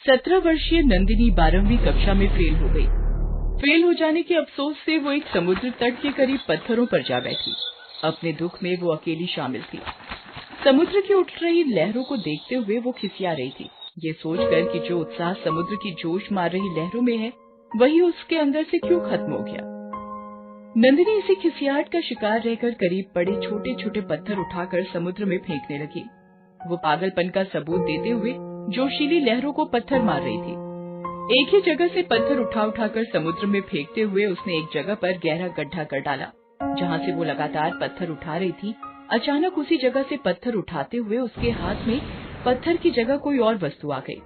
17 वर्षीय नंदिनी 12वीं कक्षा में फेल हो गई। फेल हो जाने के अफसोस से वो एक समुद्र तट के करीब पत्थरों पर जा बैठी। अपने दुख में वो अकेली शामिल थी। समुद्र की उठ रही लहरों को देखते हुए वो खिसिया रही थी, ये सोचकर कि जो उत्साह समुद्र की जोश मार रही लहरों में है, वही उसके अंदर से क्यों खत्म हो गया। नंदिनी इसी खिसियाहट का शिकार रहकर करीब पड़े छोटे छोटे पत्थर उठाकर समुद्र में फेंकने लगी। वो पागलपन का सबूत देते हुए जोशीली लहरों को पत्थर मार रही थी। एक ही जगह से पत्थर उठाकर समुद्र में फेंकते हुए उसने एक जगह पर गहरा गड्ढा कर डाला। जहाँ से वो लगातार पत्थर उठा रही थी, अचानक उसी जगह से पत्थर उठाते हुए उसके हाथ में पत्थर की जगह कोई और वस्तु आ गई।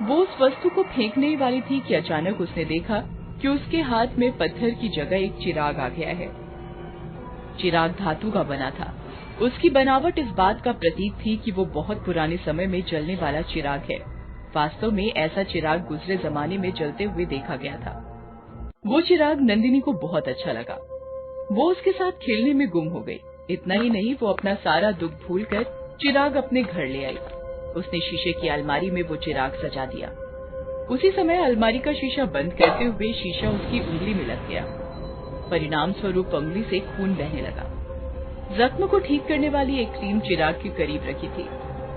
वो उस वस्तु को फेंकने ही वाली थी कि अचानक उसने देखा कि उसके हाथ में पत्थर की जगह एक चिराग आ गया है। चिराग धातु का बना था। उसकी बनावट इस बात का प्रतीक थी कि वो बहुत पुराने समय में जलने वाला चिराग है। वास्तव में ऐसा चिराग गुजरे जमाने में जलते हुए देखा गया था। वो चिराग नंदिनी को बहुत अच्छा लगा। वो उसके साथ खेलने में गुम हो गई। इतना ही नहीं, वो अपना सारा दुख भूलकर चिराग अपने घर ले आई। उसने शीशे की अलमारी में वो चिराग सजा दिया। उसी समय अलमारी का शीशा बंद करते हुए शीशा उसकी उंगली में लग गया। परिणाम स्वरूप उंगली से खून बहने लगा। जख्म को ठीक करने वाली एक क्रीम चिराग के करीब रखी थी।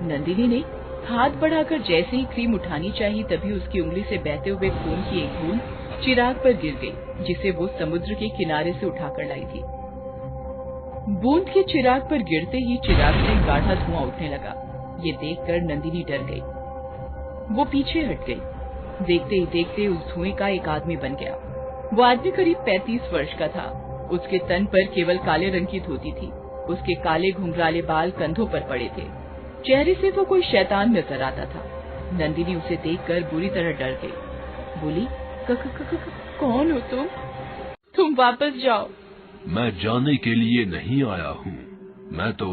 नंदिनी ने हाथ बढ़ाकर जैसे ही क्रीम उठानी चाहिए, तभी उसकी उंगली से बहते हुए खून की एक बूंद चिराग पर गिर गई, जिसे वो समुद्र के किनारे से उठाकर लाई थी। बूंद के चिराग पर गिरते ही चिराग से गाढ़ा धुआं उठने लगा। ये देखकर नंदिनी डर गई। वो पीछे हट गई। देखते ही देखते उस धुएं का एक आदमी बन गया। वो आदमी करीब 35 वर्ष का था। उसके तन पर केवल काले रंग की धोती थी। उसके काले घुंघराले बाल कंधों पर पड़े थे। चेहरे से वो कोई शैतान नजर आता था। नंदिनी उसे देखकर बुरी तरह डर गई। बोली, कौन हो तुम? तुम वापस जाओ। मैं जाने के लिए नहीं आया हूँ, मैं तो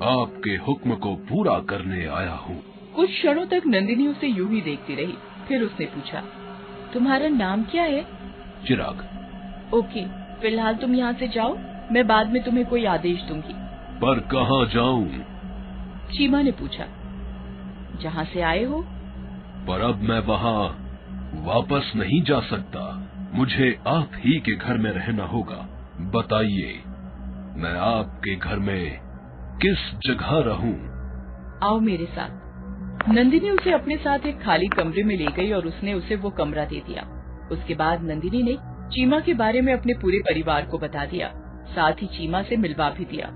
आपके हुक्म को पूरा करने आया हूँ। कुछ क्षणों तक नंदिनी उसे यूं ही देखती रही। फिर उसने पूछा, तुम्हारा नाम क्या है? चिराग। ओके, फिलहाल तुम यहाँ से जाओ, मैं बाद में तुम्हें कोई आदेश दूंगी। पर कहाँ जाऊँ? चीमा ने पूछा। जहाँ से आए हो। पर अब मैं वहाँ वापस नहीं जा सकता। मुझे आप ही के घर में रहना होगा। बताइए, मैं आपके घर में किस जगह रहूं? आओ मेरे साथ। नंदिनी उसे अपने साथ एक खाली कमरे में ले गई और उसने उसे वो कमरा दे दिया। उसके बाद नंदिनी ने चीमा के बारे में अपने पूरे परिवार को बता दिया। साथ ही चीमा से मिलवा भी दिया।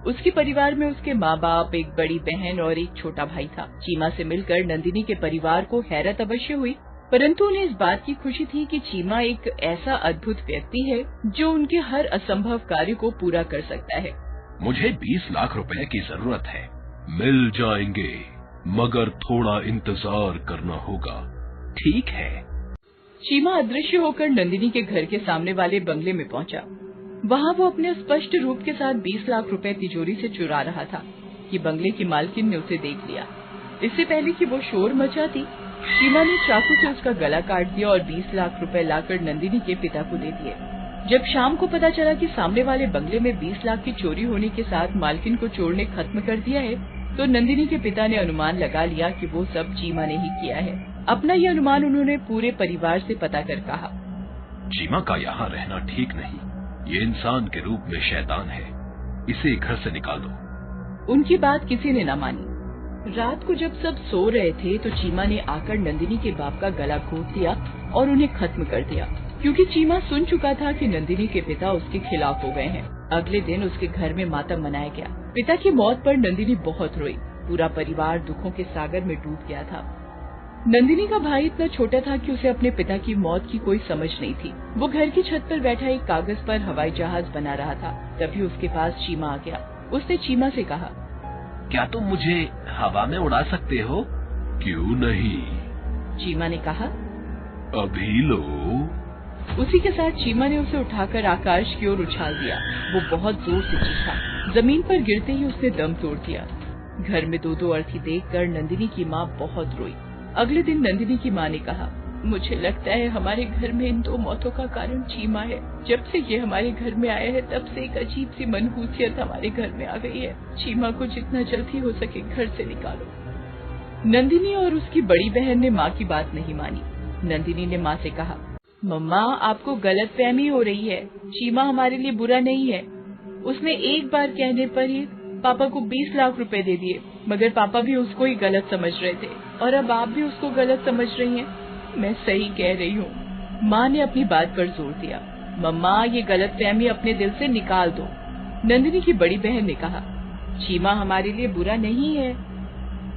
उसके परिवार में उसके माँ बाप, एक बड़ी बहन और एक छोटा भाई था। चीमा से मिलकर नंदिनी के परिवार को हैरत अवश्य हुई, परंतु उन्हें इस बात की खुशी थी कि चीमा एक ऐसा अद्भुत व्यक्ति है जो उनके हर असंभव कार्य को पूरा कर सकता है। मुझे 20 लाख रुपए की जरूरत है। मिल जाएंगे, मगर थोड़ा इंतजार करना होगा। ठीक है। चीमा अदृश्य होकर नंदिनी के घर के सामने वाले बंगले में पहुंचा। वहां वो अपने स्पष्ट रूप के साथ 20 लाख रुपए तिजोरी से चुरा रहा था कि बंगले की मालकिन ने उसे देख लिया। इससे पहले कि वो शोर मचाती, चीमा ने चाकू से उसका गला काट दिया और 20 लाख रुपए लाकर नंदिनी के पिता को दे दिए। जब शाम को पता चला कि सामने वाले बंगले में 20 लाख की चोरी होने के साथ मालकिन को चोर ने खत्म कर दिया है, तो नंदिनी के पिता ने अनुमान लगा लिया कि वो सब चीमा ने ही किया है। अपना ये अनुमान उन्होंने पूरे परिवार से पता कर कहा, चीमा का यहाँ रहना ठीक नहीं। ये इंसान के रूप में शैतान है। इसे घर से निकाल दो। उनकी बात किसी ने न मानी। रात को जब सब सो रहे थे तो चीमा ने आकर नंदिनी के बाप का गला घोंट दिया और उन्हें खत्म कर दिया, क्योंकि चीमा सुन चुका था कि नंदिनी के पिता उसके खिलाफ हो गए हैं। अगले दिन उसके घर में मातम मनाया गया। पिता की मौत पर नंदिनी बहुत रोई। पूरा परिवार दुखों के सागर में डूब गया था। नंदिनी का भाई इतना छोटा था कि उसे अपने पिता की मौत की कोई समझ नहीं थी। वो घर की छत पर बैठा एक कागज पर हवाई जहाज बना रहा था। तभी उसके पास चीमा आ गया। उसने चीमा से कहा, क्या तुम मुझे हवा में उड़ा सकते हो? क्यों नहीं? चीमा ने कहा, अभी लो। उसी के साथ चीमा ने उसे उठाकर आकाश की ओर उछाल दिया। वो बहुत जोर से चीखा। जमीन पर गिरते ही उसने दम तोड़ दिया। घर में दो अर्थी देखकर नंदिनी की माँ बहुत रोई। अगले दिन नंदिनी की माँ ने कहा, मुझे लगता है हमारे घर में इन 2 मौतों का कारण चीमा है। जब से ये हमारे घर में आया है, तब से एक अजीब सी मनहूसियत हमारे घर में आ गई है। चीमा को जितना जल्दी हो सके घर से निकालो। नंदिनी और उसकी बड़ी बहन ने माँ की बात नहीं मानी। नंदिनी ने माँ से कहा, मम्मा आपको गलतफहमी हो रही है, चीमा हमारे लिए बुरा नहीं है। उसने एक बार कहने पर ही पापा को 20 लाख रुपए दे दिए, मगर पापा भी उसको ही गलत समझ रहे थे और अब आप भी उसको गलत समझ रही हैं। मैं सही कह रही हूँ। माँ ने अपनी बात पर जोर दिया। मम्मा ये गलतफहमी अपने दिल से निकाल दो। नंदिनी की बड़ी बहन ने कहा, चीमा हमारे लिए बुरा नहीं है।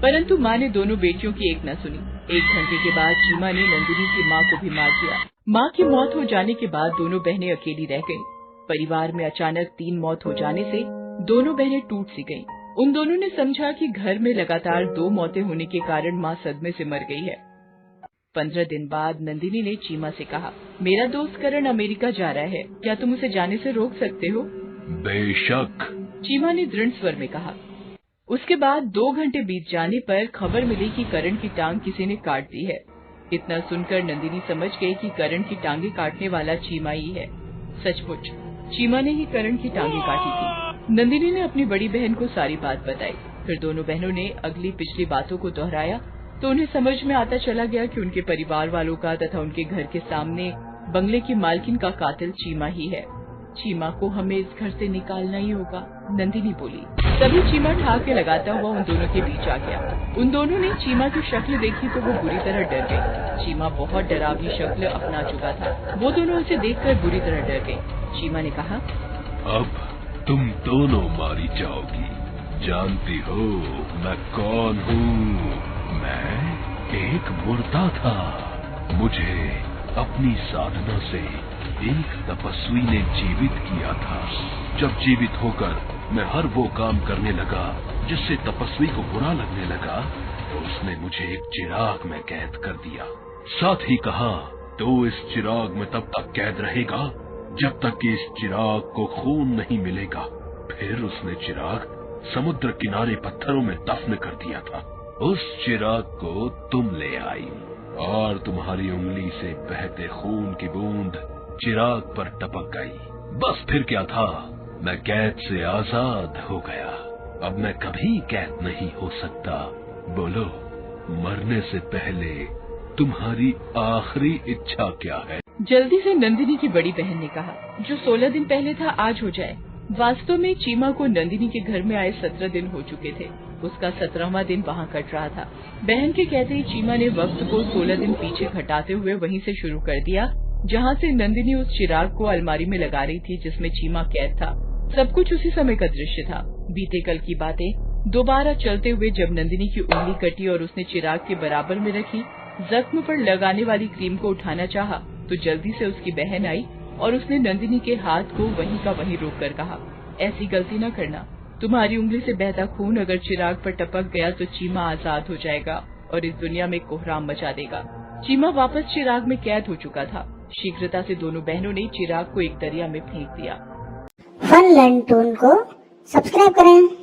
परंतु माँ ने दोनों बेटियों की एक न सुनी। 1 घंटे के बाद चीमा ने नंदिनी की माँ को भी मार दिया। माँ की मौत हो जाने के बाद दोनों बहनें अकेली रह गईं। परिवार में अचानक 3 मौत हो जाने से दोनों बहनें टूट सी गईं। उन दोनों ने समझा कि घर में लगातार 2 मौतें होने के कारण माँ सदमे से मर गई है। 15 दिन बाद नंदिनी ने चीमा से कहा, मेरा दोस्त करण अमेरिका जा रहा है, क्या तुम उसे जाने से रोक सकते हो? बेशक, चीमा ने दृढ़ स्वर में कहा। उसके बाद 2 घंटे बीत जाने पर खबर मिली कि करण की टांग किसी ने काट दी है। इतना सुनकर नंदिनी समझ गई कि करण की टांगे काटने वाला चीमा ही है। सचमुच चीमा ने ही करण की टांगे काटी थी। नंदिनी ने अपनी बड़ी बहन को सारी बात बताई। फिर दोनों बहनों ने अगली पिछली बातों को दोहराया तो उन्हें समझ में आता चला गया कि उनके परिवार वालों का तथा उनके घर के सामने बंगले की मालकिन का कातिल चीमा ही है। चीमा को हमें इस घर से निकालना ही होगा, नंदिनी बोली। तभी चीमा ठहाके लगाता हुआ उन दोनों के बीच आ गया। उन दोनों ने चीमा की शक्ल देखी तो वो बुरी तरह डर गई। चीमा बहुत डरावनी शक्ल अपना चुका था। वो दोनों उसे देखकर बुरी तरह डर गई। चीमा ने कहा, अब तुम दोनों मारी जाओगी। जानती हो मैं कौन हूँ? मैं एक मुर्दा था। मुझे अपनी साधना से एक तपस्वी ने जीवित किया था। जब जीवित होकर मैं हर वो काम करने लगा जिससे तपस्वी को बुरा लगने लगा तो उसने मुझे एक चिराग में कैद कर दिया। साथ ही कहा, तो इस चिराग में तब तक कैद रहेगा जब तक कि इस चिराग को खून नहीं मिलेगा। फिर उसने चिराग समुद्र किनारे पत्थरों में दफन कर दिया था। उस चिराग को तुम ले आई और तुम्हारी उंगली से बहते खून की बूंद चिराग पर टपक गई। बस फिर क्या था, मैं कैद से आजाद हो गया। अब मैं कभी कैद नहीं हो सकता। बोलो, मरने से पहले तुम्हारी आखिरी इच्छा क्या है? जल्दी से नंदिनी की बड़ी बहन ने कहा, जो 16 दिन पहले था आज हो जाए। वास्तव में चीमा को नंदिनी के घर में आए 17 दिन हो चुके थे। उसका 17वां दिन वहाँ कट रहा था। बहन के कहते ही चीमा ने वक्त को 16 दिन पीछे घटाते हुए वहीं से शुरू कर दिया जहाँ से नंदिनी उस चिराग को अलमारी में लगा रही थी जिसमें चीमा कैद था। सब कुछ उसी समय का दृश्य था। बीते कल की बातें दोबारा चलते हुए जब नंदिनी की उंगली कटी और उसने चिराग के बराबर में रखी जख्म पर लगाने वाली क्रीम को उठाना चाहा तो जल्दी से उसकी बहन आई और उसने नंदिनी के हाथ को वहीं का वहीं रोककर कहा, ऐसी गलती न करना। तुम्हारी उंगली से बहता खून अगर चिराग पर टपक गया तो चीमा आजाद हो जाएगा और इस दुनिया में कोहराम मचा देगा। चीमा वापस चिराग में कैद हो चुका था। शीघ्रता से दोनों बहनों ने चिराग को एक दरिया में फेंक दिया। फन लर्न टून को सब्सक्राइब करें।